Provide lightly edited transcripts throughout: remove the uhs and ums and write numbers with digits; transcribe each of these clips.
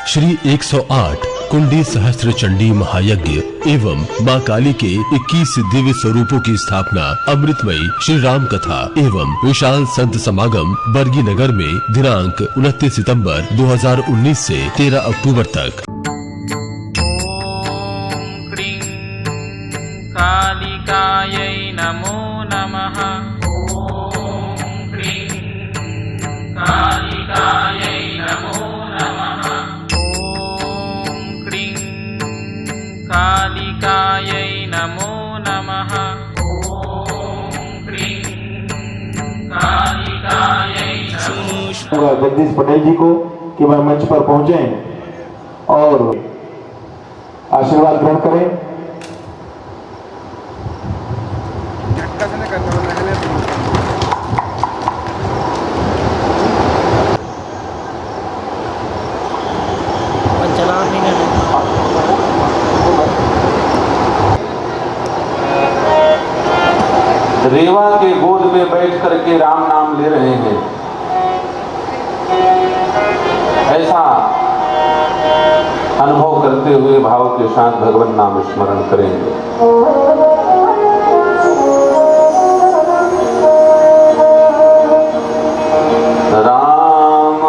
श्री 108 कुंडी सहस्त्र चंडी महायज्ञ एवं मां काली के 21 दिव्य स्वरूपों की स्थापना, अमृतमयी श्री राम कथा एवं विशाल संत समागम बरगी नगर में दिनांक 29 सितंबर 2019 से 13 अक्टूबर तक। ओम क्रीं कालिकायै नमो नमः। ओम क्रीं कालिकायै नमो नमः। ओम क्रीं कालिकायै नमो नमः। ओम क्रीं कालिकायै नमो। जगदीश पटेल जी को कि वह मंच पर पहुंचे और आशीर्वाद ग्रहण करें। रेवा के गोद में बैठ करके राम नाम ले रहे हैं, ऐसा अनुभव करते हुए भाव के साथ भगवान नाम स्मरण करेंगे। राम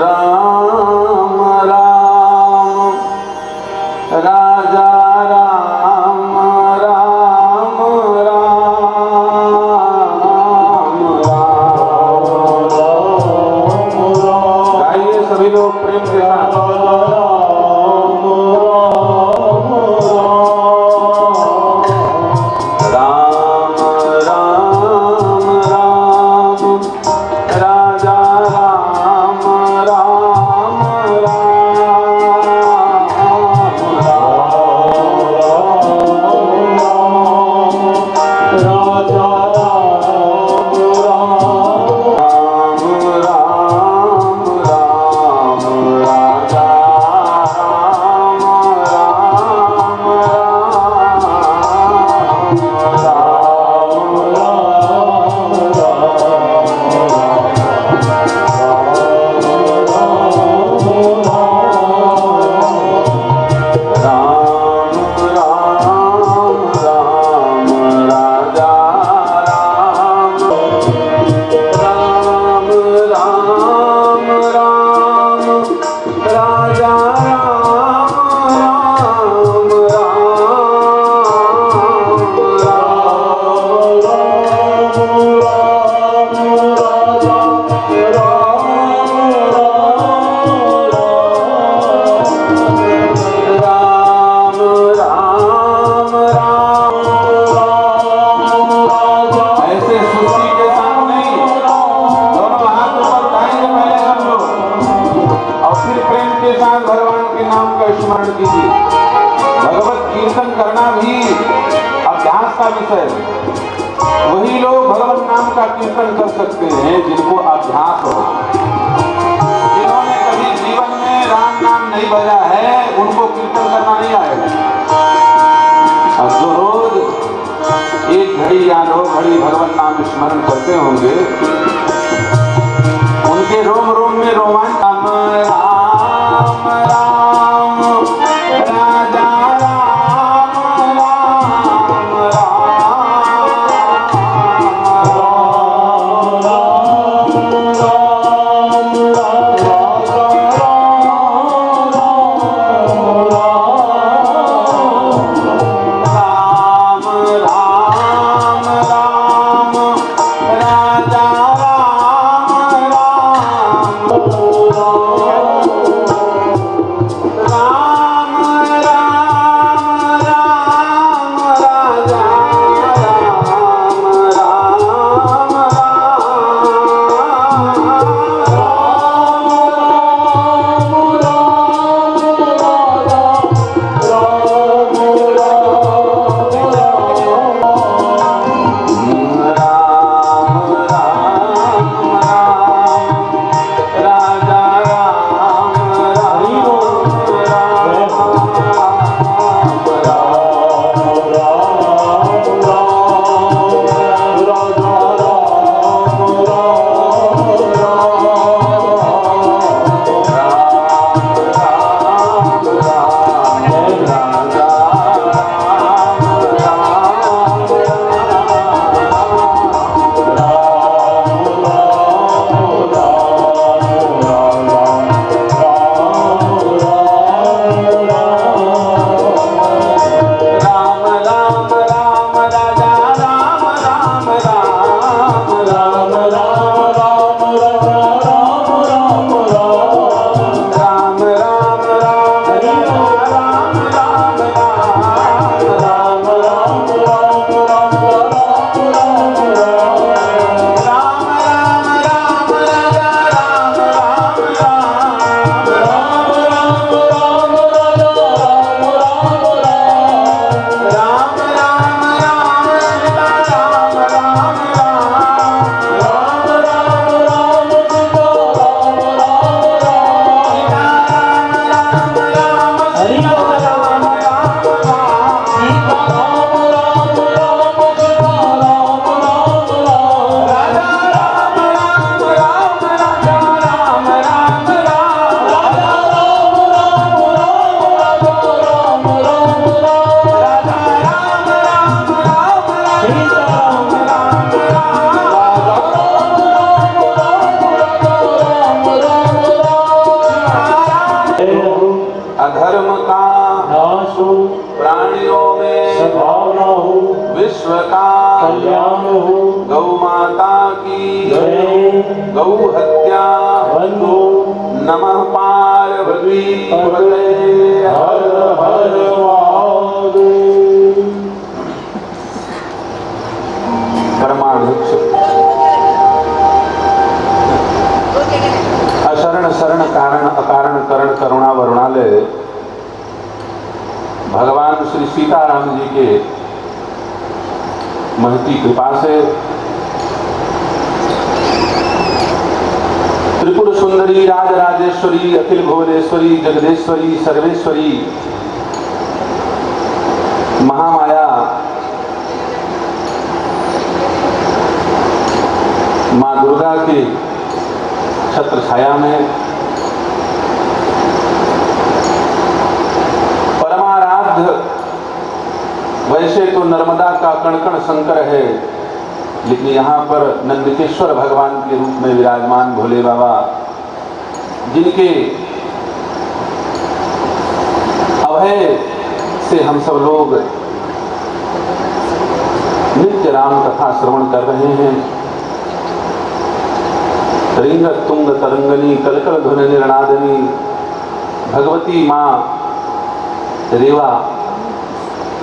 राम राम राजा राम राम राम राम। गाइए सभी लोग प्रेम के साथ। भगवान के नाम का स्मरण कीजिए। भगवत कीर्तन करना भी अभ्यास का विषय है। वही लोग भगवान नाम का कीर्तन कर सकते हैं जिनको अभ्यास हो। जिन्होंने कभी जीवन में राम नाम नहीं भजा है उनको कीर्तन करना नहीं आएगा। और जो रोज एक घड़ी या 2 घड़ी भगवान नाम स्मरण करते होंगे उनके रोम रोम में रोमांच। राम राम राजा राम राम राजा राम राम। अधर्म का नाश हो, प्राणियों में सद्भावना हो, विश्व का कल्याण हो, गौ माता की जय गौ हत्या बंद हो, नमः पार्वती पते हर हर महादेव। परमाध्यक्ष अशरण शरण कारण अकारण करण करुणा वरुणालय भगवान श्री सीताराम जी के महती कृपा से त्रिपुर सुंदरी राजराजेश्वरी अखिल भुवनेश्वरी जगदेश्वरी सर्वेश्वरी महामाया मां दुर्गा के छत्र छाया में परमाराध्य वैसे तो नर्मदा का कण कण शंकर है, लेकिन यहाँ पर नंदिकेश्वर भगवान के रूप में विराजमान भोले बाबा, जिनके अभय से हम सब लोग नित्य राम कथा श्रवण कर रहे हैं। रिंग तुंग तरंगनी कलकल ध्वनि निर्णादनी भगवती माँ रेवा,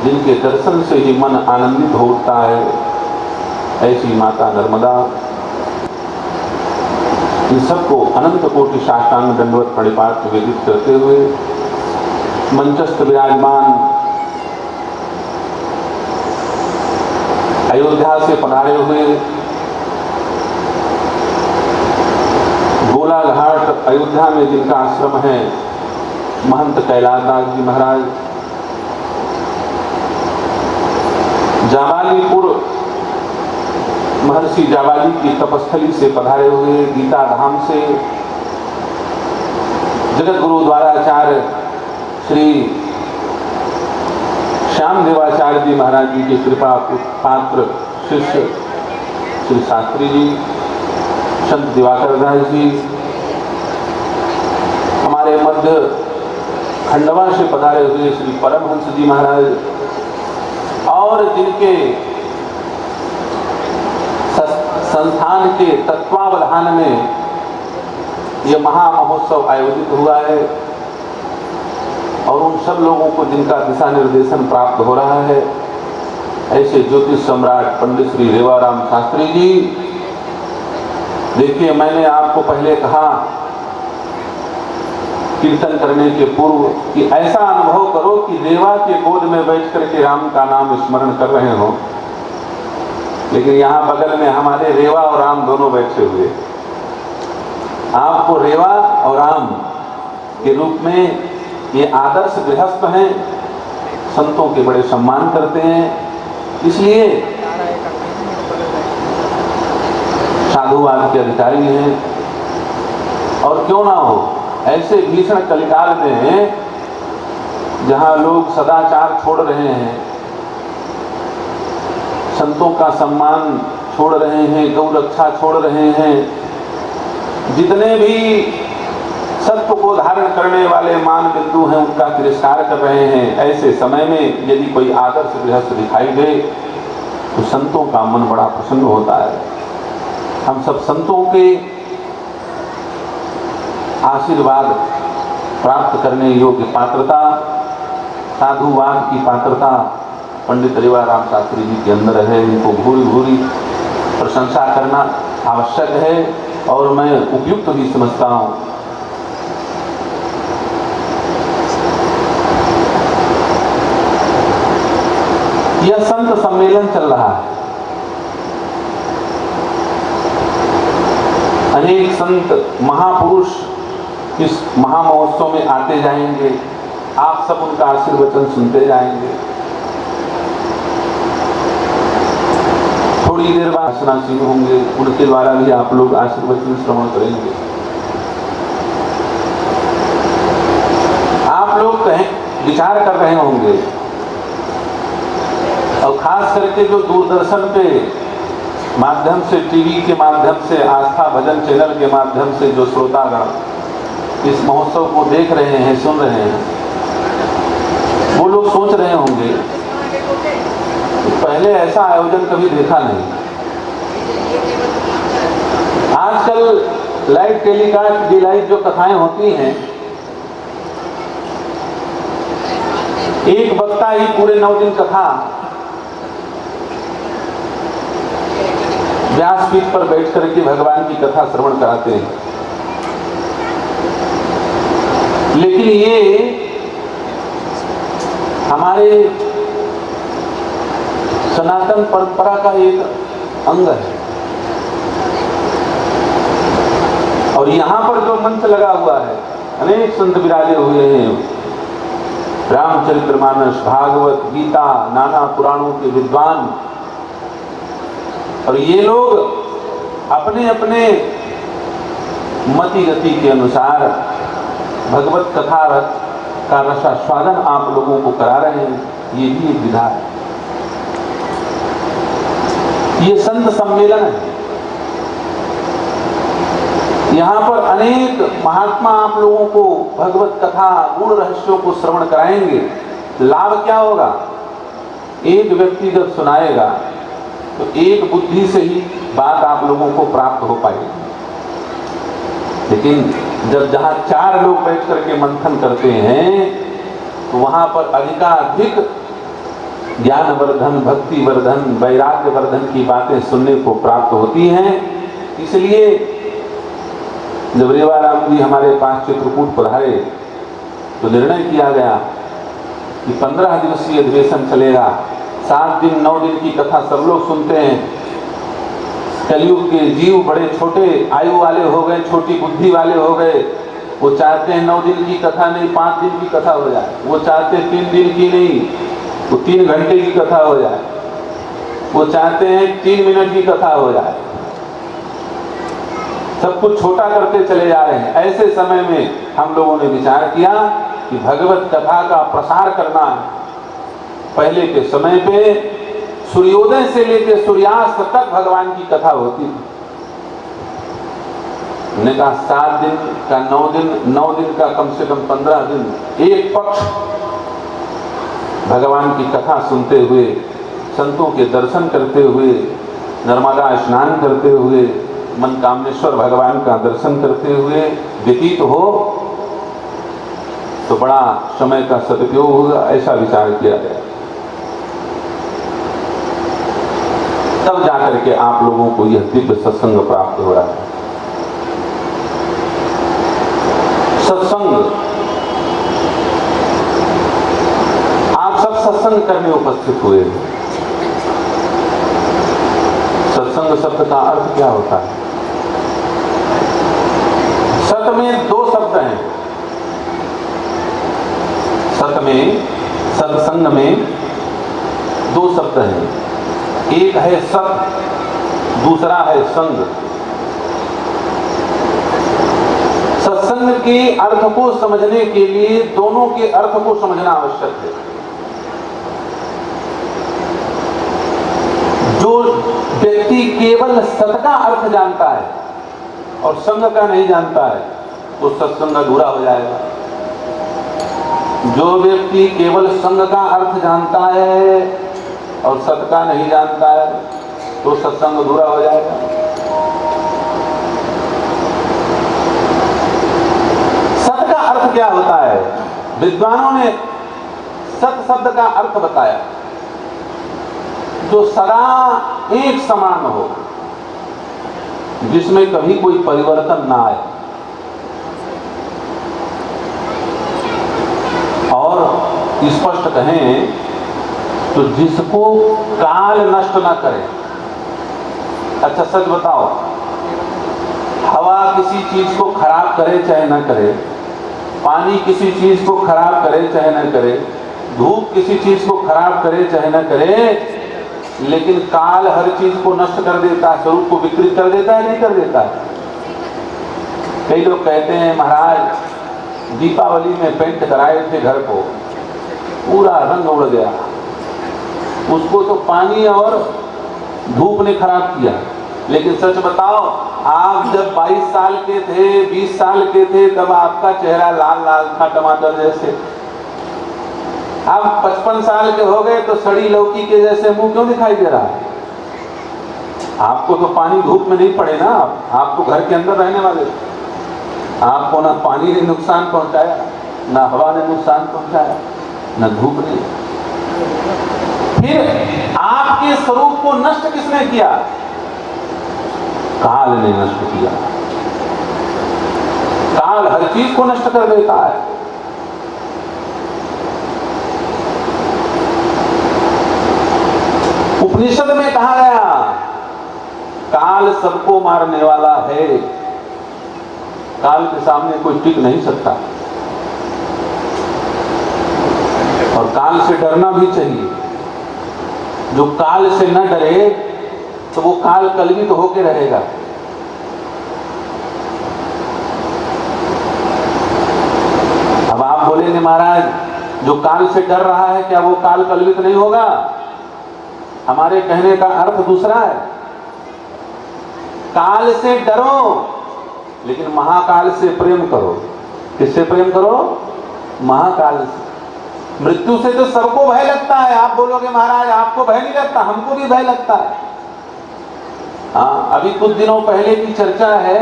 जिनके दर्शन से ही मन आनंदित होता है, ऐसी माता नर्मदा, इन सबको अनंत कोटि साष्टांग दंडवत प्रणिपात निवेदित करते हुए मंचस्थ विराजमान अयोध्या से पधारे हुए गोला घाट अयोध्या में जिनका आश्रम है महंत कैलाशदास जी महाराज, जावालीपुर महर्षि जावाली की तपस्थली से पधारे हुए गीता धाम से जगत गुरु द्वाराचार्य श्री श्याम देवाचार्य जी महाराज जी की कृपा पात्र शिष्य श्री शास्त्री जी, संत दिवाकर दास जी, हमारे मध्य खंडवा से पधारे हुए श्री परमहंस जी महाराज, और जिनके संस्थान के तत्वावधान में यह महामहोत्सव आयोजित हुआ है, और उन सब लोगों को जिनका दिशा निर्देशन प्राप्त हो रहा है, ऐसे ज्योतिष सम्राट पंडित श्री रेवाराम शास्त्री जी। देखिए, मैंने आपको पहले कहा कीर्तन करने के पूर्व कि ऐसा अनुभव करो कि रेवा के गोद में बैठ करके राम का नाम स्मरण कर रहे हो, लेकिन यहाँ बगल में हमारे रेवा और राम दोनों बैठे हुए, आपको रेवा और राम के रूप में ये आदर्श गृहस्थ हैं, संतों के बड़े सम्मान करते हैं, इसलिए साधुवाद के अधिकारी हैं। और क्यों ना हो, ऐसे भीषण कलिकाल में जहां लोग सदाचार छोड़ रहे हैं, संतों का सम्मान छोड़ रहे हैं, गौ रक्षा छोड़ रहे हैं, जितने भी सत्व को धारण करने वाले मान बिंदु हैं उनका तिरस्कार कर रहे हैं, ऐसे समय में यदि कोई आदर्श गृहस्थ दिखाई दे तो संतों का मन बड़ा प्रसन्न होता है। हम सब संतों के आशीर्वाद प्राप्त करने योग्य पात्रता, साधुवाद की पात्रता पंडित रेवाराम शास्त्री जी के अंदर है। इनको भूरी भूरी प्रशंसा करना आवश्यक है और मैं उपयुक्त भी समझता हूँ। यह संत सम्मेलन चल रहा है, अनेक संत महापुरुष इस महामहोत्सव में आते जाएंगे, आप सब उनका आशीर्वचन सुनते जाएंगे। थोड़ी देर बाद सनासीन होंगे, उनके द्वारा भी आप लोग आशीर्वचन श्रवण करेंगे। आप लोग कहें विचार कर रहे होंगे, और खास करके जो दूरदर्शन पे माध्यम से, टीवी के माध्यम से, आस्था भजन चैनल के माध्यम से जो श्रोतागण इस महोत्सव को देख रहे हैं, सुन रहे हैं, वो लोग सोच रहे होंगे पहले ऐसा आयोजन कभी देखा नहीं। आजकल लाइव टेलीकास्ट की लाइव जो कथाएं होती हैं, एक वक्ता ही पूरे 9 दिन कथा व्यासपीठ पर बैठ करके भगवान की कथा श्रवण कराते हैं। लेकिन ये हमारे सनातन परंपरा का एक अंग है। और यहां पर जो मंच लगा हुआ है, अनेक संत विराजे हुए हैं, रामचरितमानस, भागवत, गीता, नाना पुराणों के विद्वान, और ये लोग अपने अपने मति गति के अनुसार भगवत कथा का रसास्वादन आप लोगों को करा रहे हैं। ये भी एक विधा है, ये संत सम्मेलन है। यहाँ पर अनेक महात्मा आप लोगों को भगवत कथा गुण रहस्यों को श्रवण कराएंगे। लाभ क्या होगा? एक व्यक्ति जब सुनाएगा तो एक बुद्धि से ही बात आप लोगों को प्राप्त हो पाएगी। लेकिन जब जहाँ 4 लोग बैठ करके मंथन करते हैं तो वहां पर अधिकाधिक ज्ञानवर्धन, भक्तिवर्धन, वैराग्यवर्धन की बातें सुनने को प्राप्त होती हैं। इसलिए जब रेवाराम जी हमारे पास चित्रकूट पधारे तो निर्णय किया गया कि 15 दिवसीय अधिवेशन चलेगा। 7 दिन 9 दिन की कथा सब लोग सुनते हैं। कलयुग के जीव बड़े छोटे आयु वाले हो गए, छोटी बुद्धि वाले हो गए। वो चाहते हैं 9 दिन की कथा नहीं 5 दिन की कथा हो जाए। वो चाहते हैं 3 दिन की नहीं, वो 3 घंटे की कथा हो जाए। वो चाहते हैं 3 मिनट की कथा हो जाए। सब कुछ छोटा करते चले जा रहे हैं। ऐसे समय में हम लोगों ने विचार किया कि भगवत कथा का प्रसार करना है। पहले के समय पे सूर्योदय से लेकर सूर्यास्त तक भगवान की कथा होती थी। हमने कहा 7 दिन का 9 दिन का कम से कम 15 दिन एक पक्ष भगवान की कथा सुनते हुए, संतों के दर्शन करते हुए, नर्मदा स्नान करते हुए, मनकामनेश्वर भगवान का दर्शन करते हुए व्यतीत हो तो बड़ा समय का सदुपयोग होगा। ऐसा विचार किया गया। तब जाकर के आप लोगों को यह दिव्य सत्संग प्राप्त हो रहा है। सत्संग, आप सब सत्संग करने उपस्थित हुए। सत्संग शब्द का अर्थ क्या होता है? सत में 2 शब्द हैं। सत में, सत्संग में 2 शब्द हैं। एक है सत, दूसरा है संग। सत्संग के अर्थ को समझने के लिए दोनों के अर्थ को समझना आवश्यक है। जो व्यक्ति केवल सत का अर्थ जानता है और संग का नहीं जानता है तो सत्संग अधूरा हो जाएगा। जो व्यक्ति केवल संग का अर्थ जानता है और सत का नहीं जानता है तो सत्संग अधूरा हो जाएगा। सत का अर्थ क्या होता है? विद्वानों ने सत शब्द का अर्थ बताया, जो सदा एक समान हो, जिसमें कभी कोई परिवर्तन ना आए और स्पष्ट कहें तो जिसको काल नष्ट ना करे। अच्छा सच बताओ, हवा किसी चीज को खराब करे चाहे ना करे, पानी किसी चीज को खराब करे चाहे ना करे, धूप किसी चीज को खराब करे चाहे ना करे, लेकिन काल हर चीज को नष्ट कर देता है, स्वरूप को विकृत कर देता है, नहीं कर देता है। कई लोग कहते हैं महाराज दीपावली में पेंट कराए थे घर को, पूरा रंग उड़ गया, उसको तो पानी और धूप ने खराब किया। लेकिन सच बताओ, आप जब 22 साल के थे, 20 साल के थे, तब आपका चेहरा लाल लाल था टमाटर जैसे। आप 55 साल के हो गए तो सड़ी लौकी के जैसे मुंह क्यों दिखाई दे रहा है? आपको तो पानी धूप में नहीं पड़े ना, आप तो घर के अंदर रहने वाले। आपको ना पानी ने नुकसान पहुंचाया, ना हवा ने नुकसान पहुंचाया, ना धूप ने। फिर आपके स्वरूप को नष्ट किसने किया? काल ने नष्ट किया। काल हर चीज को नष्ट कर देता है। उपनिषद में कहा गया काल सबको मारने वाला है, काल के सामने कोई टिक नहीं सकता। और काल से डरना भी चाहिए। जो काल से न डरे तो वो काल कलवित होके रहेगा। अब आप बोलेंगे महाराज जो काल से डर रहा है क्या वो काल कलवित नहीं होगा? हमारे कहने का अर्थ दूसरा है। काल से डरो लेकिन महाकाल से प्रेम करो। किससे प्रेम करो? महाकाल से। मृत्यु से तो सबको भय लगता है। आप बोलोगे महाराज आपको भय नहीं लगता, हमको भी भय लगता है। हाँ, अभी कुछ दिनों पहले की चर्चा है,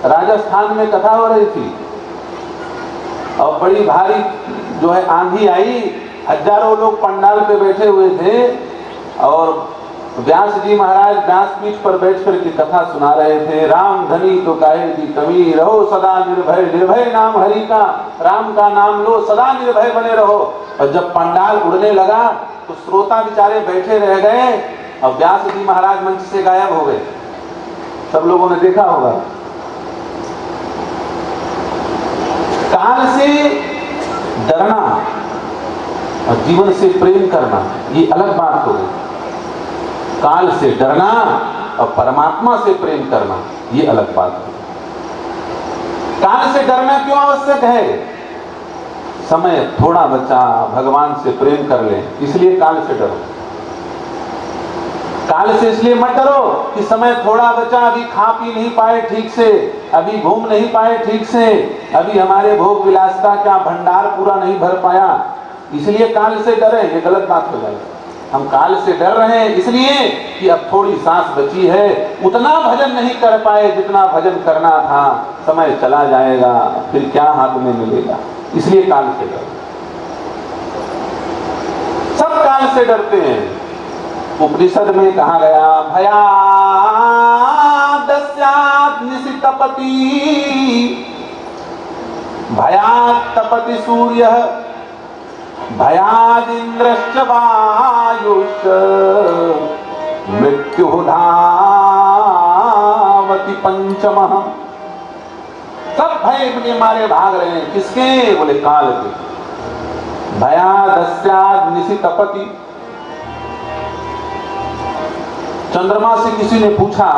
राजस्थान में कथा हो रही थी और बड़ी भारी जो है आंधी आई, हजारों लोग पंडाल पे बैठे हुए थे और व्यास जी महाराज व्यासपीठ पर बैठ कर के कथा सुना रहे थे। राम धनी तो काहे की कमी, रहो सदा निर्भय, निर्भय नाम हरि का, राम का नाम लो सदा निर्भय बने रहो। और जब पंडाल उड़ने लगा तो श्रोता बेचारे बैठे रह गए और व्यास जी महाराज मंच से गायब हो गए। सब लोगों ने देखा होगा। काल से डरना और जीवन से प्रेम करना ये अलग बात हो गई। काल से डरना और परमात्मा से प्रेम करना ये अलग बात है। काल से डरना क्यों आवश्यक है? समय थोड़ा बचा, भगवान से प्रेम कर ले, इसलिए काल से डरो। काल से इसलिए मत डरो कि समय थोड़ा बचा, अभी खा पी नहीं पाए ठीक से, अभी घूम नहीं पाए ठीक से, अभी हमारे भोग विलासता का भंडार पूरा नहीं भर पाया, इसलिए काल से डरे। ये गलत बात हो जाएगी। हम काल से डर रहे हैं इसलिए कि अब थोड़ी सांस बची है, उतना भजन नहीं कर पाए जितना भजन करना था, समय चला जाएगा, फिर क्या हाथ में मिलेगा, इसलिए काल से डर। सब काल से डरते हैं। उपनिषद में कहा गया भया दस्यात् निशितपति, भयात् तपति सूर्यः, भयादिन्द्रश्च वायुश्च, मृत्युः धावति पंचमः। सब भय में मारे भाग रहे हैं। किसके? बोले काल के। भयादस्यात् निशितपति। चंद्रमा से किसी ने पूछा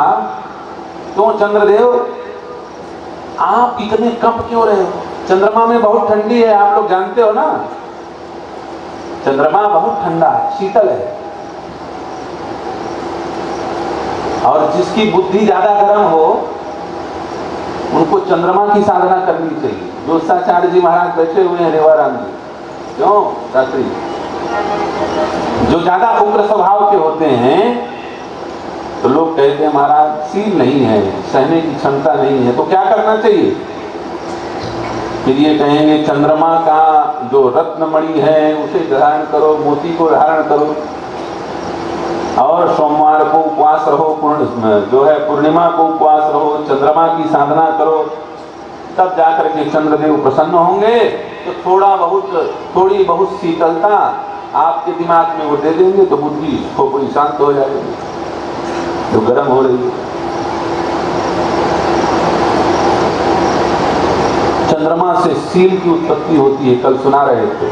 क्यों चंद्रदेव आप इतने कप क्यों रहे हो? चंद्रमा में बहुत ठंडी है, आप लोग जानते हो ना। चंद्रमा बहुत ठंडा है, शीतल है। और जिसकी बुद्धि ज्यादा गर्म हो उनको चंद्रमा की साधना करनी चाहिए। जोशाचार्य जी महाराज बैठे हुए हैं रेवाराम जी, क्यों शास्त्री? जो ज्यादा उग्र स्वभाव के होते हैं तो लोग कहते हैं महाराज शील नहीं है, सहने की क्षमता नहीं है, तो क्या करना चाहिए? फिर ये कहेंगे चंद्रमा का जो रत्नमणि है उसे धारण करो, मोती को धारण करो, और सोमवार को उपवास रहो, जो है पूर्णिमा को उपवास रहो, चंद्रमा की साधना करो, तब जाकर के चंद्रदेव प्रसन्न होंगे। तो थोड़ी बहुत शीतलता आपके दिमाग में वो दे देंगे तो बुद्धि खोपड़ी शांत हो जाएगी जो गर्म हो रही है। चंद्रमा से शील की उत्पत्ति होती है। कल सुना रहे थे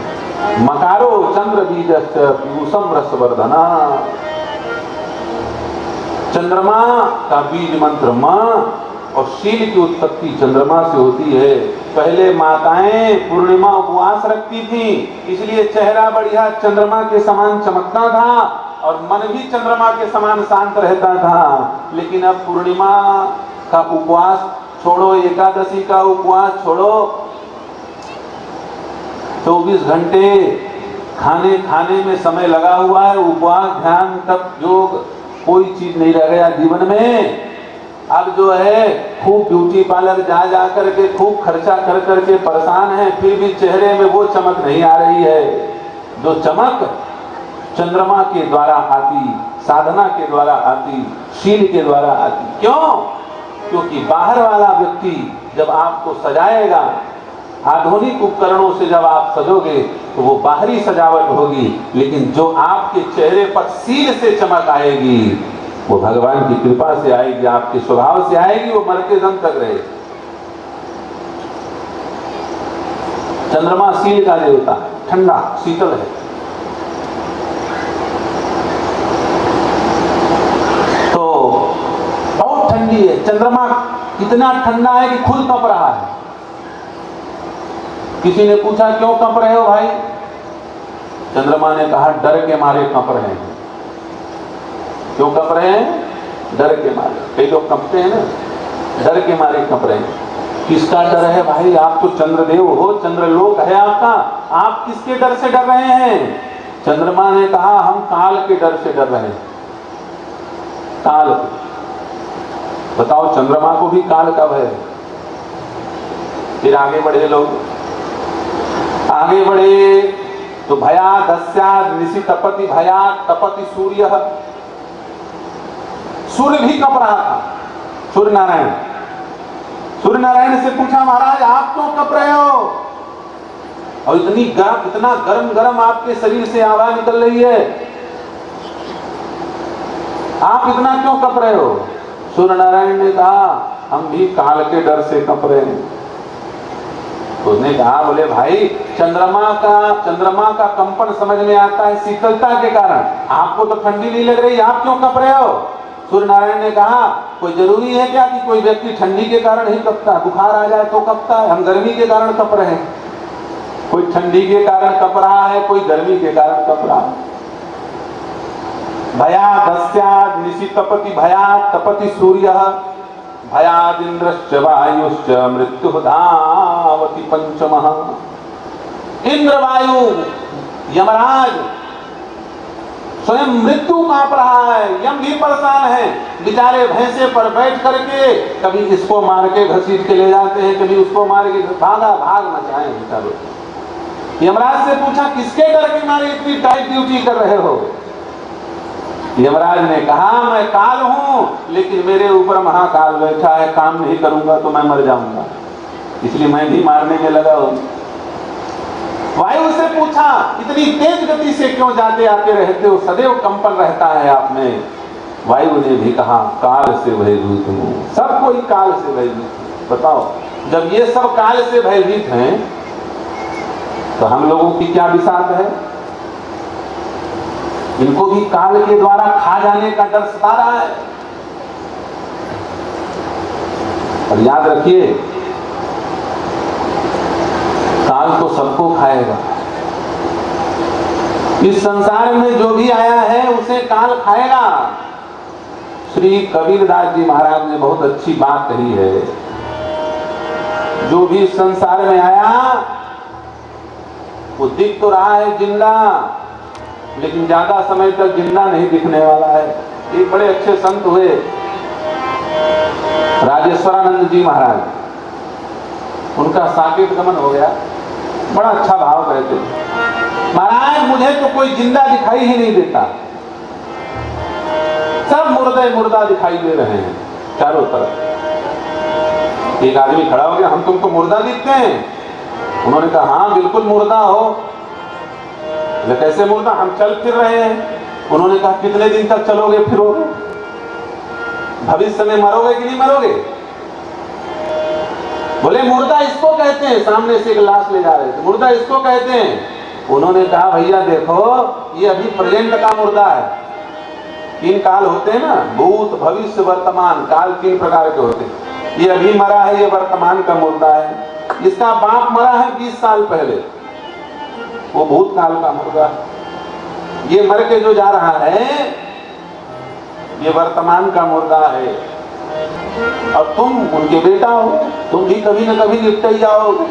मकारो चंद्र बीजश्च पीयूषम रसवर्धना। चंद्रमा का बीज मंत्र मां और शील की उत्पत्ति चंद्रमा से होती है। पहले माताएं पूर्णिमा उपवास रखती थी, इसलिए चेहरा बढ़िया चंद्रमा के समान चमकता था और मन भी चंद्रमा के समान शांत रहता था। लेकिन अब पूर्णिमा का उपवास छोड़ो, एकादशी का उपवास छोड़ो, 24 घंटे खाने में समय लगा हुआ है, उपवास ध्यान तप योग कोई चीज नहीं रह गया जीवन में। अब जो है खूब ब्यूटी पार्लर जा करके खूब खर्चा कर करके परेशान है, फिर भी चेहरे में वो चमक नहीं आ रही है जो चमक चंद्रमा के द्वारा आती, साधना के द्वारा आती, शील के द्वारा आती। क्यों? क्योंकि बाहर वाला व्यक्ति जब आपको सजाएगा, आधुनिक उपकरणों से जब आप सजोगे तो वो बाहरी सजावट होगी, लेकिन जो आपके चेहरे पर शील से चमक आएगी वो भगवान की कृपा से आएगी, आपके स्वभाव से आएगी, वो मरते दम तक रहे। चंद्रमा शील का देवता है, ठंडा शीतल है। तो बहुत ठंडी है चंद्रमा, इतना ठंडा है कि खुद कंप रहा है। किसी ने पूछा क्यों कंप रहे हो भाई? चंद्रमा ने कहा डर के मारे कंप रहे हैं। क्यों कंप रहे हैं? डर के मारे। कई लोग कंपते हैं ना, डर के मारे कंप रहे हैं। किसका डर है भाई? आप तो चंद्रदेव हो, चंद्रलोक है आपका, आप किसके डर से डर रहे हैं? चंद्रमा ने कहा हम काल के डर से डर रहे हैं। काल। बताओ चंद्रमा को भी काल का भय है। फिर आगे बढ़े लोग, आगे बढ़े तो भया दस्याद निशि तपति भया तपति सूर्य। सूर्य भी कप रहा था। सूर्य नारायण से पूछा महाराज आप क्यों कप रहे हो? और इतना गरम आपके शरीर से आवाज निकल रही है, आप इतना क्यों कप रहे हो? सूर्य नारायण ने कहा हम भी काल के डर से कप रहे हैं। तो उसने कहा बोले भाई चंद्रमा का कंपन समझ में आता है शीतलता के कारण, आपको तो ठंडी नहीं लग रही, आप क्यों कप रहे हो? सूर्य नारायण ने कहा कोई जरूरी है क्या कि कोई व्यक्ति ठंडी के कारण ही कपता है? बुखार आ जाए तो कपता है, हम गर्मी के कारण कप रहे हैं। कोई ठंडी के कारण कप रहा है, कोई गर्मी के कारण कप रहा है। भया दस्याद निशि तपति भया तपति सूर्य भयादिन्द्रश्च वायुश्च मृत्यु धावति पंचमः। इंद्र वायु यमराज स्वयं मृत्यु कांप रहा है, यम भी परेशान है, बेचारे भैंसे पर बैठ करके कभी इसको मार के घसीट के ले जाते हैं, कभी उसको मार के भाग मचाए बेचारे। यमराज से पूछा किसके डर के मारे इतनी टाइट ड्यूटी कर रहे हो? यमराज ने कहा मैं काल हूं, लेकिन मेरे ऊपर महाकाल बैठा है, काम नहीं करूंगा तो मैं मर जाऊंगा, इसलिए मैं भी मारने में लगा हूं। वायु से पूछा इतनी तेज गति से क्यों जाते आते रहते हो, सदैव कंपन रहता है आप में? वायु ने भी कहा काल से भयभीत हूं, सब कोई काल से भयभीत। बताओ जब ये सब काल से भयभीत हैं तो हम लोगों की क्या बिसात है? इनको भी काल के द्वारा खा जाने का डर सता रहा है। और याद रखिए काल तो सबको खाएगा। इस संसार में जो भी आया है उसे काल खाएगा। श्री कबीरदास जी महाराज ने बहुत अच्छी बात कही है, जो भी इस संसार में आया वो दिख तो रहा है जिंदा, लेकिन ज्यादा समय तक जिंदा नहीं दिखने वाला है। एक बड़े अच्छे संत हुए राजेश्वरानंद जी महाराज, उनका साकेत गमन हो गया, बड़ा अच्छा भाव कहते महाराज मुझे तो कोई जिंदा दिखाई ही नहीं देता, सब मुर्दा दिखाई दे रहे हैं चारों तरफ। एक आदमी खड़ा हो गया हम तुमको मुर्दा दिखते हैं? उन्होंने कहा हाँ बिल्कुल मुर्दा हो। कैसे मुर्दा? हम चल फिर रहे हैं। उन्होंने कहा कितने दिन तक चलोगे फिरोगे? भविष्य में मरोगे कि नहीं मरोगे? बोले मुर्दा इसको कहते हैं, सामने से एक लाश ले जा रहे थे, मुर्दा इसको कहते हैं। उन्होंने कहा भैया देखो ये अभी प्रेजेंट का मुर्दा है। 3 काल होते हैं ना, भूत भविष्य वर्तमान, काल 3 प्रकार के होते हैं। ये अभी मरा है, ये वर्तमान का मुर्दा है। इसका बाप मरा है 20 साल पहले, वो भूतकाल का मुर्दा है। ये मर के जो जा रहा है ये वर्तमान का मुर्दा है। और तुम उनके बेटा हो, तुम भी कभी न कभी लिपट ही जाओगे।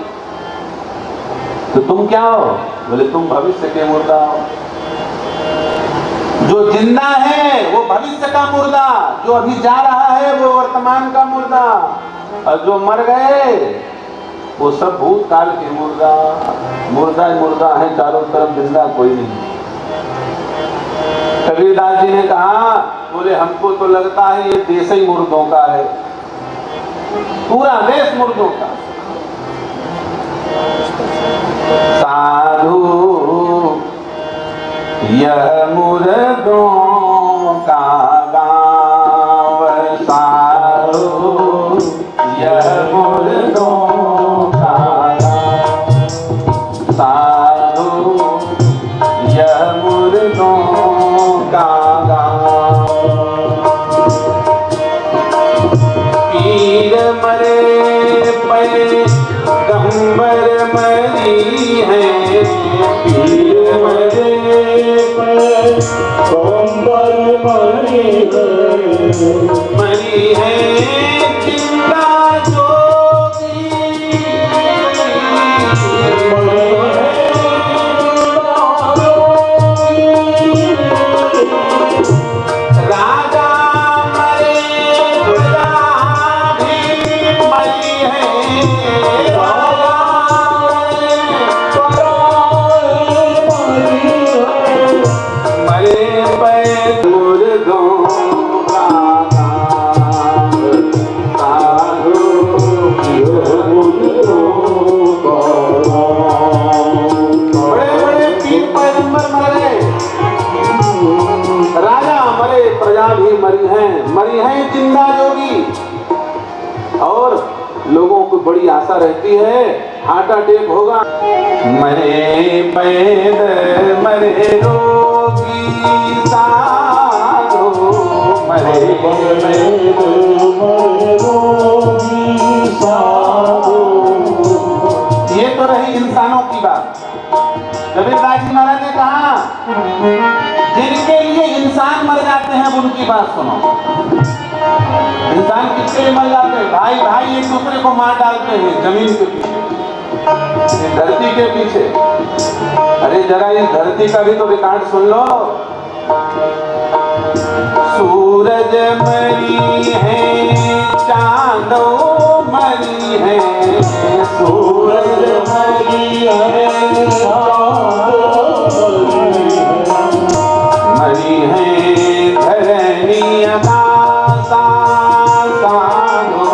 तो तुम क्या हो? बोले तुम भविष्य के मुर्दा हो। जो जिंदा है वो भविष्य का मुर्दा, जो अभी जा रहा है वो वर्तमान का मुर्दा, और जो मर गए वो सब भूतकाल के मुर्दा। मुर्दा ही मुर्दा है चारों तरफ, जिंदा कोई नहीं। कबीरदास जी ने कहा, बोले हमको तो लगता है ये देश ही मुर्दों का है, पूरा देश मुर्दों का। साधु यह मुर्दों का गाँव, साधु यह मुर्दों का गाँव, साधु यह मुर्दों का गाँव। पीर मरे पे गंबर मरी है, पीर मरे मरी है जिंदा जोगी, राजा मरे प्रजा भी मरी है, राजा मरे पे मुर्दों का गाँव, साधु बड़े बड़े पीर पैगंबर मर गए, राजा मरे प्रजा भी मरी हैं जिंदा जोगी। और लोगों को बड़ी आशा रहती है हार्ट अटैक होगा। मरे पैद मरे रोगी साधु, मरे पैद मरे रोगी साधु। ये तो रही इंसानों की बात। कबीरदास जी महाराज ने कहा, जिनके लिए इंसान मर जाते हैं उनकी बात सुनो। इंसान किसके लिए मर जाते हैं? भाई भाई एक दूसरे को मार डालते हैं जमीन के पीछे, धरती के पीछे। अरे जरा इस धरती का भी तो रिकॉर्ड सुन लो। सूरज मरी है, चांदो मरी है, सूरज मरी है, मरी है धरणी आकाशा साधो,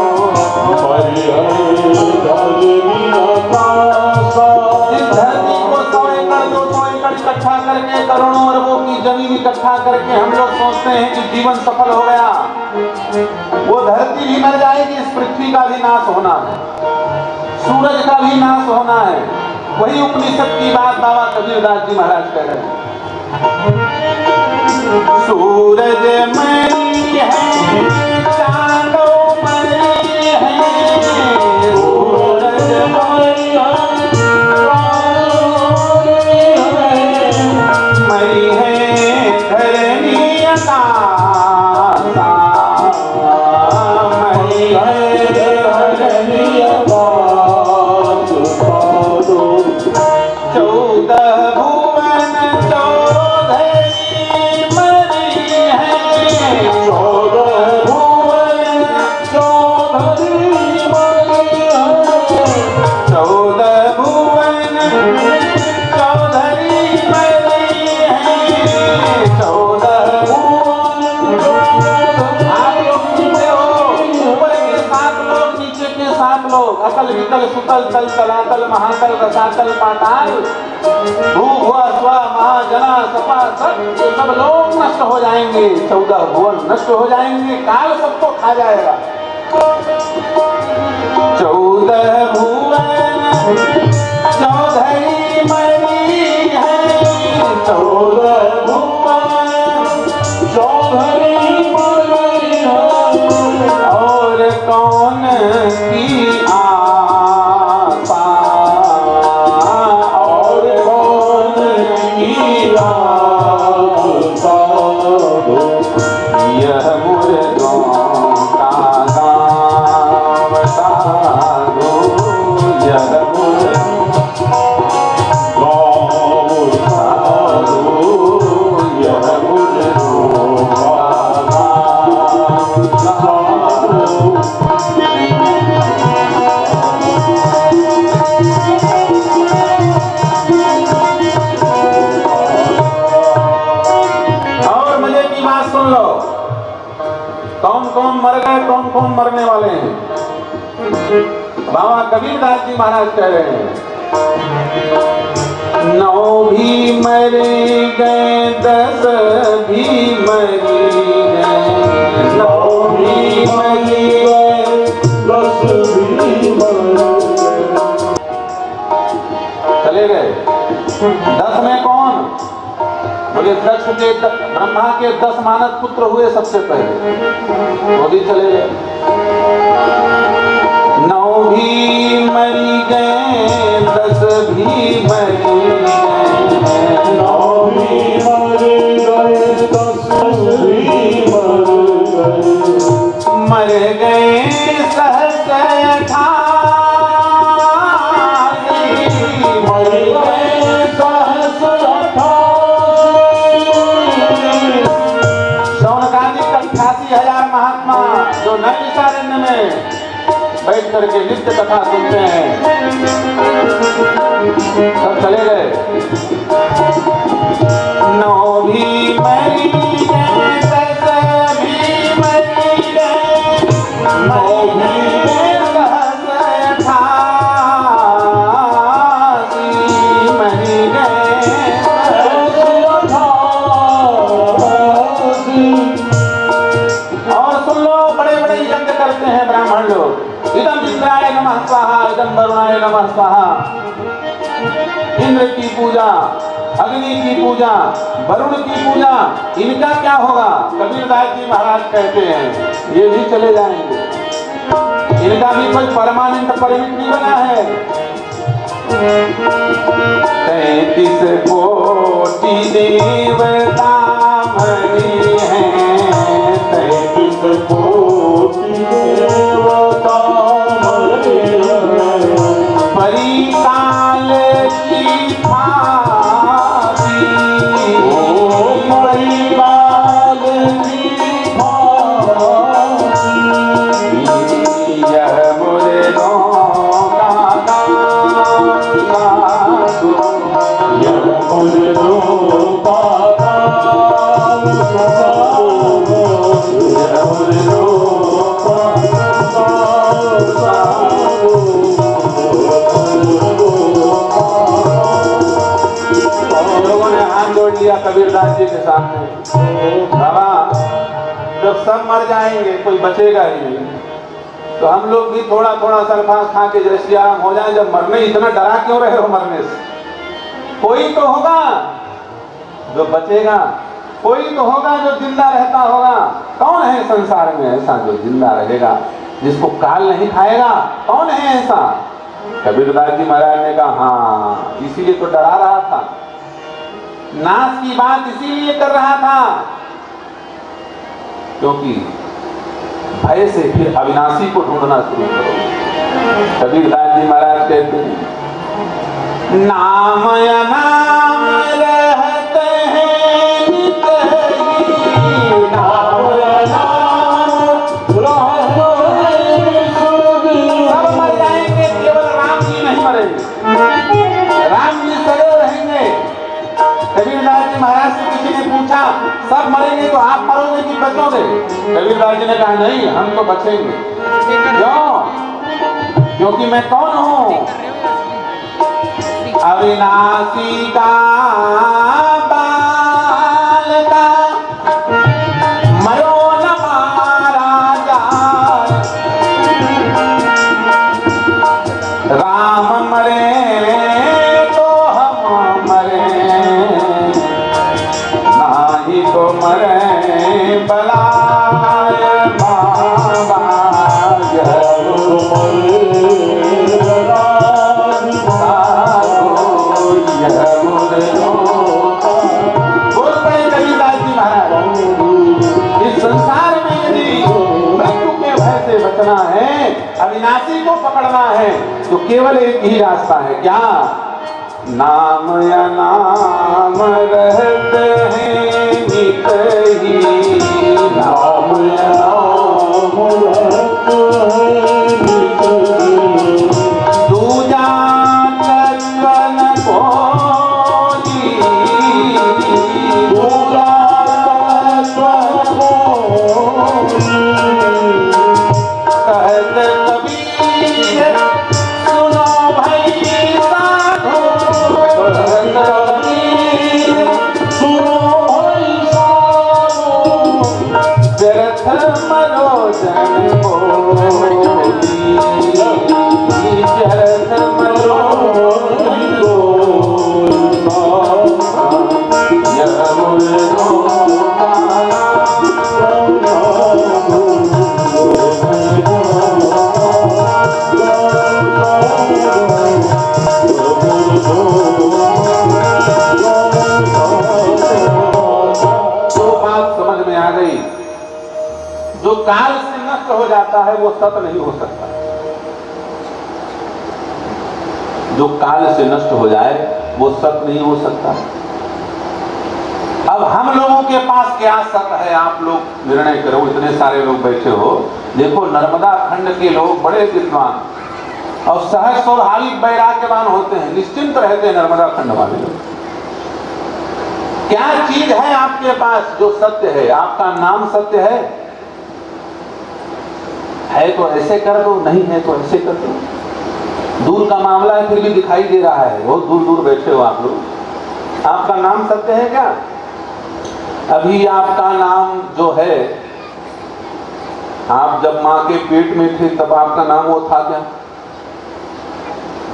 मरी है धरणी आकाशा। इस धरती को 100 एकड़ 200 एकड़ इकट्ठा करके, करोड़ों अरबों की जमीन इकट्ठा करके हम लोग सोचते हैं कि जीवन सफल हो गया। वो धरती भी मर जाएगी, इस पृथ्वी का भी नाश होना है, सूरज का भी नाश होना है। वही उपनिषद की बात बाबा कबीरदास जी महाराज कह रहे हैं। सूरज मरी है, चांदो मरी है, सूरज मरी है, मरी है धरणी आकाशा, मरी है धरणी आकाशा। 14 भुवन चौधरी मरी है, 14 भुवन चौधरी मरी है, 14 भुवन चौधरी मरी है, 14 भुवन। आप लोग नीचे हो, ऊपर के 7 लोग, नीचे के 7 लोग, अकल विकल सुतल तल तलातल महातल रसातल पाताल, भू भुआ स्वा महाजना सपा सब लोग नष्ट हो जाएंगे। 14 भुवन नष्ट हो जाएंगे, काल सबको खा जाएगा। 14 भुवन चौधरी मरी है, 14 भुवन चौधरी मरी है। और कौन की आशा, और कौन की आशा, यह मुर्दों का गाँव साधु, यह मुर्दों कौन मरने वाले हैं? बाबा कबीरदास जी महाराज कह रहे हैं, 9 भी मर गए 10 भी मर गए, 9 भी मर गए 10 भी मर गए। चले गए। 10 में कौन? बोले दक्ष के ब्रह्मा के 10 मानस पुत्र हुए सबसे पहले, वो भी चले गए। 9 भी मर गए 10 भी मर गए, 9 भी मर गए 10 भी मर गए। मर गए सहस्र 88, मर गए सहस्र 88। शौनकादिक 88,000 महात्मा जो नैमिषारण्य में बैठ करके नित्य कथा सुनते हैं, सब चले गए। 9 भी मर गए 10 भी मर गए, 9 भी सहस्र 88 मर गए। और सुन लो, बड़े बड़े यज्ञ करते हैं ब्राह्मण लोग, इदम इंद्राय नमः स्वाहा, इदम वरुणाय नमः स्वाहा। इंद्र की पूजा, अग्नि की पूजा, वरुण की पूजा, इनका क्या होगा? कबीरदास जी महाराज कहते हैं ये भी चले जाएंगे, इनका भी कोई परमानेंट परमिट नहीं बना है। 33 कोटि देवता मरे हैं, 33 कोटि देवता मरे हैं। परिकाल की फांसी, परिकाल की फांसी। यह मुर्दों का दाम साधु, यह मुर्दों का दाम साधु, यह मुर्दों का दाम साधु। लोगों ने हाथ जोड़ लिया कबीरदास जी के सामने। बाबा जब सब मर जाएंगे कोई बचेगा ही नहीं, तो हम लोग भी थोड़ा थोड़ा सरफास खा के जैसे आराम हो जाए। जब मरने इतना डरा क्यों रहे हो मरने से? कोई तो होगा जो बचेगा, कोई तो होगा जो जिंदा रहता होगा। कौन है संसार में ऐसा जो जिंदा रहेगा, जिसको काल नहीं खाएगा? कौन है ऐसा? कबीरदास जी महाराज ने कहा हाँ, इसीलिए तो डरा रहा था, नाश की बात इसीलिए कर रहा था, क्योंकि भय से फिर अविनाशी को ढूंढना शुरू करो। कबीरदास जी महाराज कहते हैं, नाम अनाम रहते हैं नित ही, नाम अनाम रहते हैं। सब मर जाएंगे, केवल राम जी नहीं मरेंगे, राम जी सदैव रहेंगे। कबीरदास जी महाराज से किसी ने पूछा सब मरेंगे तो आप मरोगे कि बचोगे? कबीरदास जी ने कहा नहीं, हम तो बचेंगे। क्यों? क्योंकि मैं कौन हूँ? अविनाशी का बाल का मरो न मारा जाए, राम मरे तो हम मरे, नाही तो मरे बलाय बाबा। बोल पड़े कबीरदास जी महाराज, इस संसार में यदि मृत्यु के भय से बचना है, अविनाशी को पकड़ना है, तो केवल एक ही रास्ता है। क्या? नाम या नाम रहते हैं नित ही, नाम या नाम रहते हैं नित ही। दूजा तत्वन कोई, दूजा तत्वन कोई। काल से नष्ट हो जाता है वो सत नहीं हो सकता। जो काल से नष्ट हो जाए वो सत नहीं हो सकता। अब हम लोगों के पास क्या सत है, आप लोग निर्णय करो। इतने सारे लोग बैठे हो, देखो नर्मदा खंड के लोग बड़े विद्वान और सहज स्वभाविक वैराग्यवान होते हैं, निश्चिंत रहते हैं नर्मदा खंड वाले लोग। क्या चीज है आपके पास जो सत्य है? आपका नाम सत्य है तो ऐसे कर दो, नहीं है तो ऐसे कर दो। दूर का मामला है फिर भी दिखाई दे रहा है, बहुत दूर दूर बैठे हो आप लोग। आपका नाम सत्य है क्या? अभी आपका नाम जो है, आप जब मां के पेट में थे तब आपका नाम वो था क्या?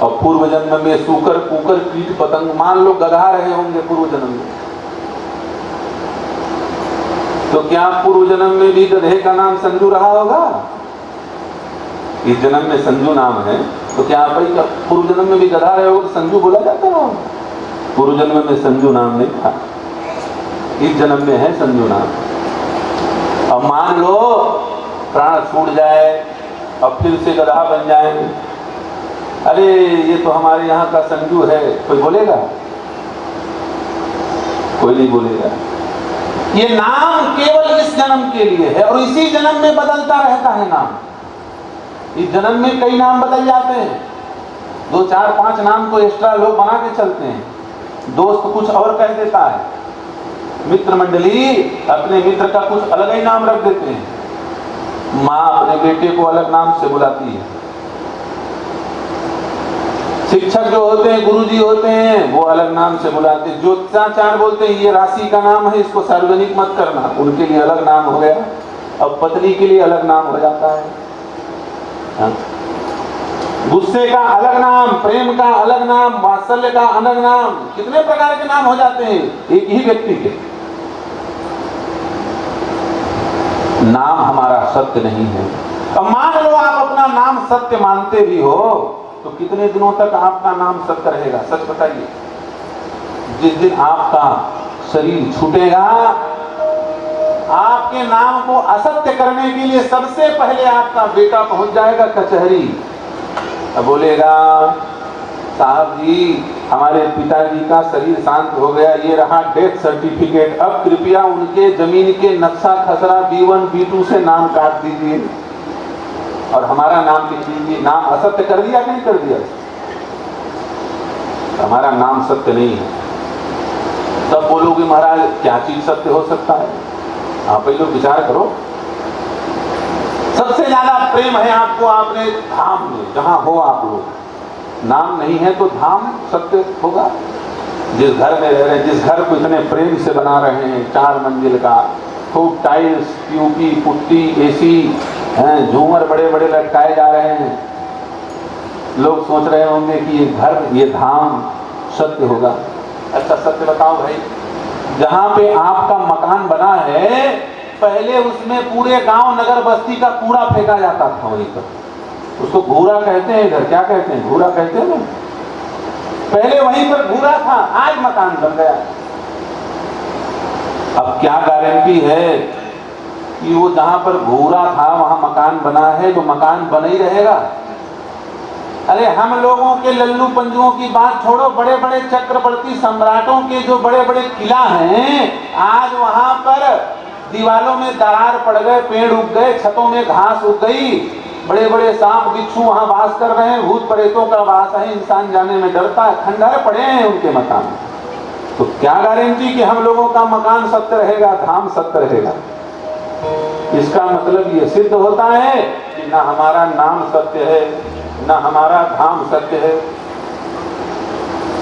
और पूर्व जन्म में सूकर कुकर कीट पतंग, मान लो गधा रहे होंगे पूर्व जन्म में, तो क्या पूर्व जन्म में भी गधे का नाम संजू रहा होगा? इस जन्म में संजू नाम है तो क्या आप पूर्व जन्म में भी गधा रहे हो तो संजू बोला जाता हो? पूर्व जन्म में संजू नाम नहीं था, इस जन्म में है संजू नाम। अब मान लो प्राण छूट जाए और फिर से गधा बन जाए, अरे ये तो हमारे यहाँ का संजू है, कोई बोलेगा? कोई नहीं बोलेगा। ये नाम केवल इस जन्म के लिए है और इसी जन्म में बदलता रहता है नाम। इस जन्म में कई नाम बदल जाते हैं, 2 4 5 नाम तो एक्स्ट्रा लोग बना के चलते हैं। दोस्त कुछ और कह देता है, मित्र मंडली अपने मित्र का कुछ अलग ही नाम रख देते हैं। माँ अपने बेटे को अलग नाम से बुलाती है, शिक्षक जो होते हैं, गुरुजी होते हैं, वो अलग नाम से बुलाते हैं। ज्योतिषाचार्य बोलते हैं ये राशि का नाम है, इसको सार्वजनिक मत करना, उनके लिए अलग नाम हो गया। अब पत्नी के लिए अलग नाम हो जाता है। गुस्से का अलग नाम, प्रेम का अलग नाम, वात्सल्य का अलग नाम, कितने प्रकार के नाम हो जाते हैं एक ही व्यक्ति के। नाम हमारा सत्य नहीं है। अब मान लो आप अपना नाम सत्य मानते भी हो तो कितने दिनों तक आपका नाम सत्य रहेगा? सच बताइए। जिस दिन आपका शरीर छूटेगा, आपके नाम को असत्य करने के लिए सबसे पहले आपका बेटा पहुंच जाएगा कचहरी। अब बोलेगा साहब जी हमारे पिताजी का शरीर शांत हो गया, ये रहा डेथ सर्टिफिकेट, अब कृपया उनके जमीन के नक्शा खसरा B1 B2 से नाम काट दीजिए और हमारा नाम लिख दीजिए। नाम असत्य कर दिया कि नहीं कर दिया? हमारा नाम सत्य नहीं है। तब बोलोगे महाराज क्या चीज सत्य हो सकता है? आप ही लोग विचार करो। सबसे ज्यादा प्रेम है आपको आपने धाम में, जहां हो आप लोग। नाम नहीं है तो धाम सत्य होगा। जिस घर में रह रहे हैं, जिस घर को इतने प्रेम से बना रहे हैं, 4 मंजिल का, खूब टाइल्स, पीओपी, पुट्टी, एसी, झूमर बड़े बड़े लटकाए जा रहे हैं, लोग सोच रहे होंगे कि ये घर, ये धाम सत्य होगा। अच्छा सत्य बताओ भाई, जहां पे आपका मकान बना है पहले उसमें पूरे गांव नगर बस्ती का कूड़ा फेंका जाता था वहीं पर, उसको घूरा कहते हैं। इधर क्या कहते हैं? घूरा कहते हैं ना। पहले वहीं पर घूरा था, आज मकान बन गया। अब क्या गारंटी है कि वो जहां पर घूरा था वहां मकान बना है तो मकान बना ही रहेगा? अरे हम लोगों के लल्लू पंजुओं की बात छोड़ो, बड़े बड़े चक्रवर्ती सम्राटों के जो बड़े बड़े किला हैं, आज वहां पर दीवालों में दरार पड़ गए, पेड़ उग गए, छतों में घास उग गई, बड़े बड़े सांप बिच्छू वहां वास कर रहे हैं, भूत प्रेतों का वास है, इंसान जाने में डरता है, खंडहर पड़े हैं उनके मकान। तो क्या गारंटी कि हम लोगों का मकान सत्य रहेगा, धाम सत्य रहेगा? इसका मतलब ये सिद्ध होता है कि ना हमारा नाम सत्य है, ना हमारा धाम सत्य है।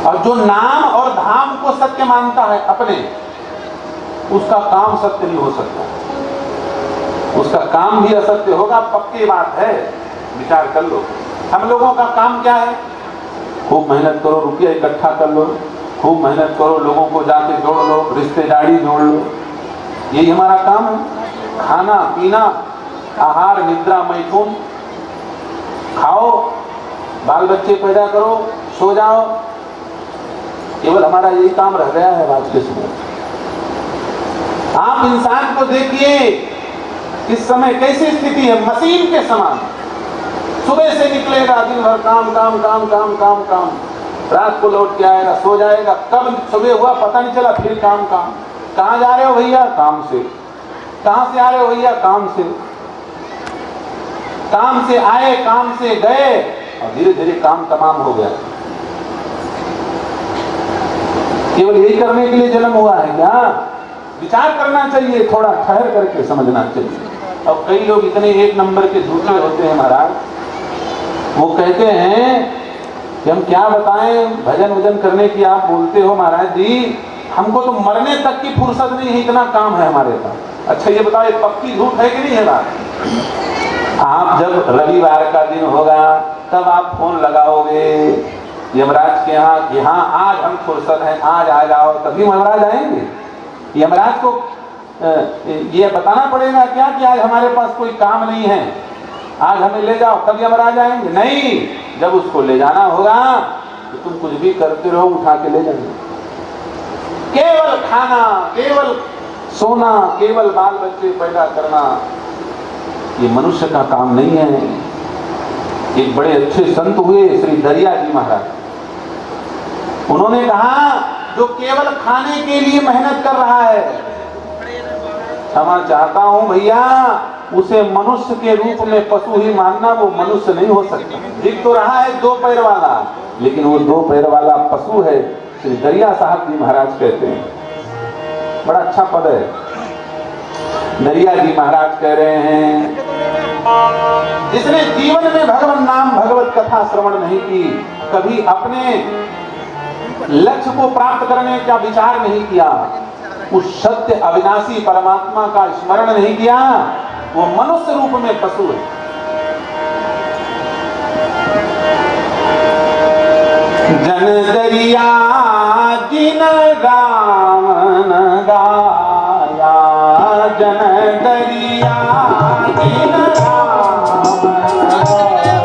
और जो नाम और धाम को सत्य मानता है अपने, उसका काम सत्य नहीं हो सकता, उसका काम भी असत्य होगा, पक्की बात है। विचार कर लो, हम लोगों का काम क्या है? खूब मेहनत करो, रुपया इकट्ठा कर लो, खूब मेहनत करो, लोगों को जाके जोड़ लो, रिश्तेदारी जोड़ लो, यही हमारा काम है। खाना पीना, आहार निद्रा मैथुन, खाओ, बाल बच्चे पैदा करो, सो जाओ, केवल हमारा यही काम रह गया है आज के समय। आप इंसान को देखिए, इस समय कैसी स्थिति है, मशीन के समान। सुबह से निकलेगा, दिन भर काम काम काम काम काम काम, रात को लौट के आएगा, सो जाएगा, कब सुबह हुआ पता नहीं चला, फिर काम काम। कहाँ जा रहे हो भैया? काम से। कहाँ से आ रहे हो भैया? काम से। काम से आए, काम से गए, और धीरे धीरे काम तमाम हो गया। केवल यही करने के लिए जन्म हुआ है क्या? विचार करना चाहिए, थोड़ा ठहर करके समझना चाहिए। अब कई लोग इतने एक नंबर के झूठे होते हैं महाराज, वो कहते हैं कि हम क्या बताएं, भजन वजन करने की आप बोलते हो महाराज जी, हमको तो मरने तक की फुर्सत नहीं है, इतना काम है हमारे पास। अच्छा ये बताओ, ये पक्की झूठ है कि नहीं है बात? आप जब रविवार का दिन होगा तब आप फोन लगाओगे यमराज के यहाँ कि हाँ आज हम फुर्सत हैं, आज आ जाओ, तभी यमराज आएंगे। यमराज को ये बताना पड़ेगा क्या कि आज हमारे पास कोई काम नहीं है, आज हमें ले जाओ, तब यमराज आएंगे? नहीं, जब उसको ले जाना होगा तो तुम कुछ भी करते रहो, उठा के ले जाएंगे। केवल खाना, केवल सोना, केवल बाल बच्चे पैदा करना, ये मनुष्य का काम नहीं है। एक बड़े अच्छे संत हुए श्री दरिया जी महाराज, उन्होंने कहा जो केवल खाने के लिए मेहनत कर रहा है, क्षमा चाहता हूं भैया, उसे मनुष्य के रूप में पशु ही मानना, वो मनुष्य नहीं हो सकता। दिख तो रहा है 2 पैर वाला, लेकिन वो 2 पैर वाला पशु है। श्री दरिया साहब जी महाराज कहते हैं, बड़ा अच्छा पद है। दरिया जी महाराज कह रहे हैं, जिसने जीवन में भगवान नाम भगवत कथा श्रवण नहीं की, कभी अपने लक्ष्य को प्राप्त करने का विचार नहीं किया, उस सत्य अविनाशी परमात्मा का स्मरण नहीं किया, वो मनुष्य रूप में पशु है। जन दरिया जिन राम न गाया, जन दरिया जिन राम न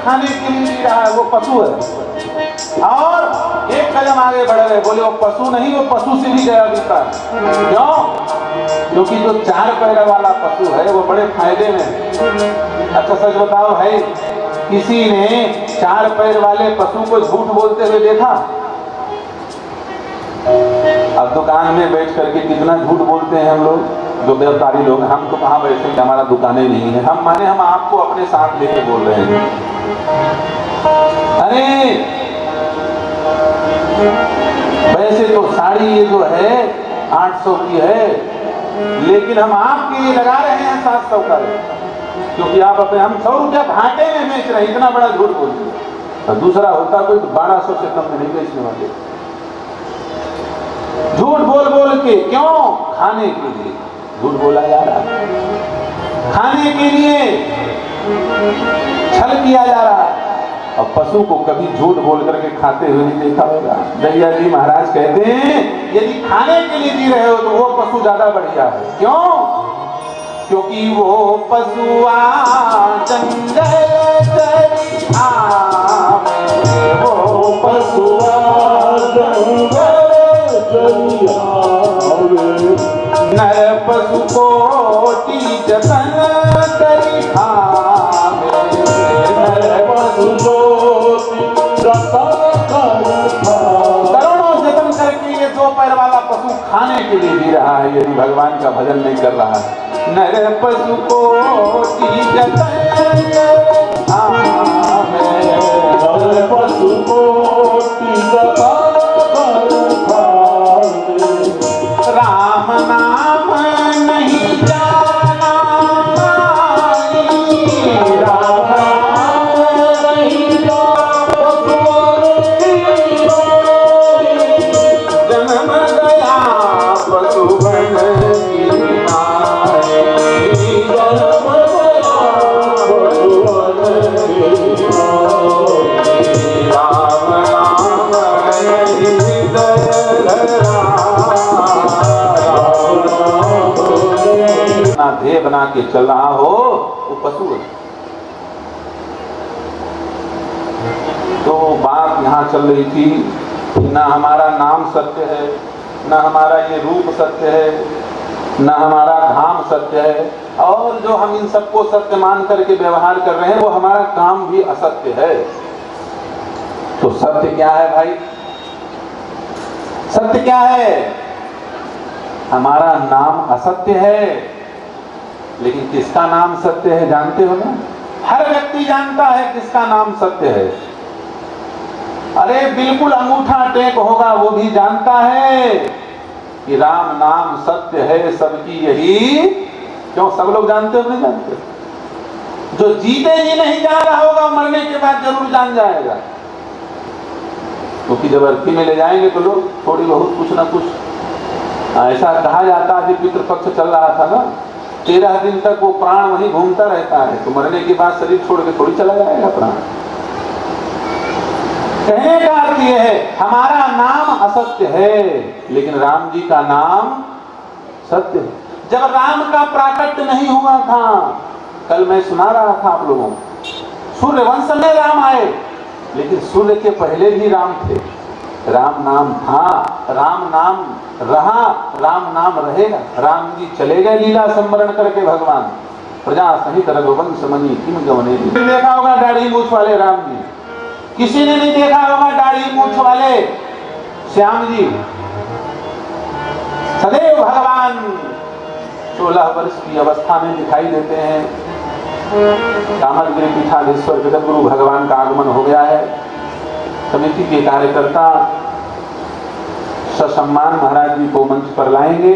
खाने के लिए जी रहा है वो पशु है। और एक कदम आगे बढ़ गए, बोले वो पशु नहीं, वो पशु से भी गया बीता। क्यों? क्योंकि जो 4 पैर वाला पशु है वो बड़े फायदे में। अच्छा सच बताओ भाई, किसी ने 4 पैर वाले पशु को झूठ बोलते हुए देखा? अब दुकान में बैठ करके कितना झूठ बोलते हैं हम लोग, जो व्यापारी लोग। हम तो कहाँ बैठे, हमारा दुकानें नहीं है, हम माने हम आपको अपने साथ लेके बोल रहे हैं। अरे वैसे तो साड़ी ये जो है 800 की है, लेकिन हम आपके लिए लगा रहे हैं 700 का, क्योंकि आप अपने हम 100 रुपया घाटे में बेच रहे हैं। इतना बड़ा झूठ बोलते हैं। तो दूसरा होता कोई 1200 से कम में नहीं बेचने वाले। झूठ बोल बोल के, क्यों? खाने के लिए झूठ बोला जा रहा है, खाने के लिए छल किया जा रहा है। और पशु को कभी झूठ बोल करके खाते हुए नहीं देखा होगा। दरिया जी महाराज कहते हैं यदि खाने के लिए जी रहे हो तो वो पशु ज्यादा बढ़िया है। क्यों? क्योंकि वो पशुआ जंगल चरी आवे, वो पशुआ जंगल चरी आवे, नर पशु कोटि जतन करी खावे, नर पशु करोड़ों जतन करके ये दो पैर वाला पशु खाने के लिए भी रहा है, यदि भगवान का भजन नहीं कर रहा है। नर पशु कोटि जतन खावे, नर पशु कोटि जतन खावे, राम नाम नहीं जाना, राम नाम नहीं जाना, जन्म गया पशु बन की नाई, जन्म गया पशु बन की नाई, राम नाम नहीं धरा, ना ध्येय बना के चल रहा हो वो पशु है। तो बात यहाँ चल रही थी कि ना हमारा नाम सत्य है, ना हमारा ये रूप सत्य है, ना हमारा धाम सत्य है, और जो हम इन सबको सत्य मान करके व्यवहार कर रहे हैं वो हमारा काम भी असत्य है। तो सत्य क्या है भाई? सत्य क्या है? हमारा नाम असत्य है, लेकिन किसका नाम सत्य है जानते हो ना? हर व्यक्ति जानता है किसका नाम सत्य है। अरे बिल्कुल अंगूठा टेक होगा वो भी जानता है कि राम नाम सत्य है सबकी यही। क्यों? सब लोग जानते हो नहीं जानते? जो जीते ही नहीं जा रहा होगा मरने के बाद जरूर जान जाएगा, क्योंकि जब अर्थी में ले जाएंगे तो लोग थोड़ी बहुत कुछ ना कुछ, ऐसा कहा जाता है, पितृपक्ष चल रहा था ना, 13 दिन तक वो प्राण वहीं घूमता रहता है, तो मरने के बाद शरीर छोड़ के थोड़ी चला जाएगा प्राण। कहने का अर्थ यह है हमारा नाम असत्य है, लेकिन राम जी का नाम सत्य है। जब राम का प्राकट्य नहीं हुआ था, कल मैं सुना रहा था आप लोगों को, सूर्य वंश में राम आए, लेकिन सूर्य के पहले भी राम थे। राम नाम था, राम नाम रहा, राम नाम रहेगा। राम जी चले गए लीला संवरण करके भगवान, प्रजा सहित रघुवंश मणि किम गवने। देखा होगा दाढ़ी मूछ वाले राम जी, किसी ने नहीं देखा होगा दाढ़ी मूछ वाले श्याम जी। सदैव भगवान 16 वर्ष की अवस्था में दिखाई देते हैं। कामदगिरि पीठाधीश्वर जगत गुरु भगवान का आगमन हो गया है। समिति के कार्यकर्ता ससम्मान महाराज जी को मंच पर लाएंगे।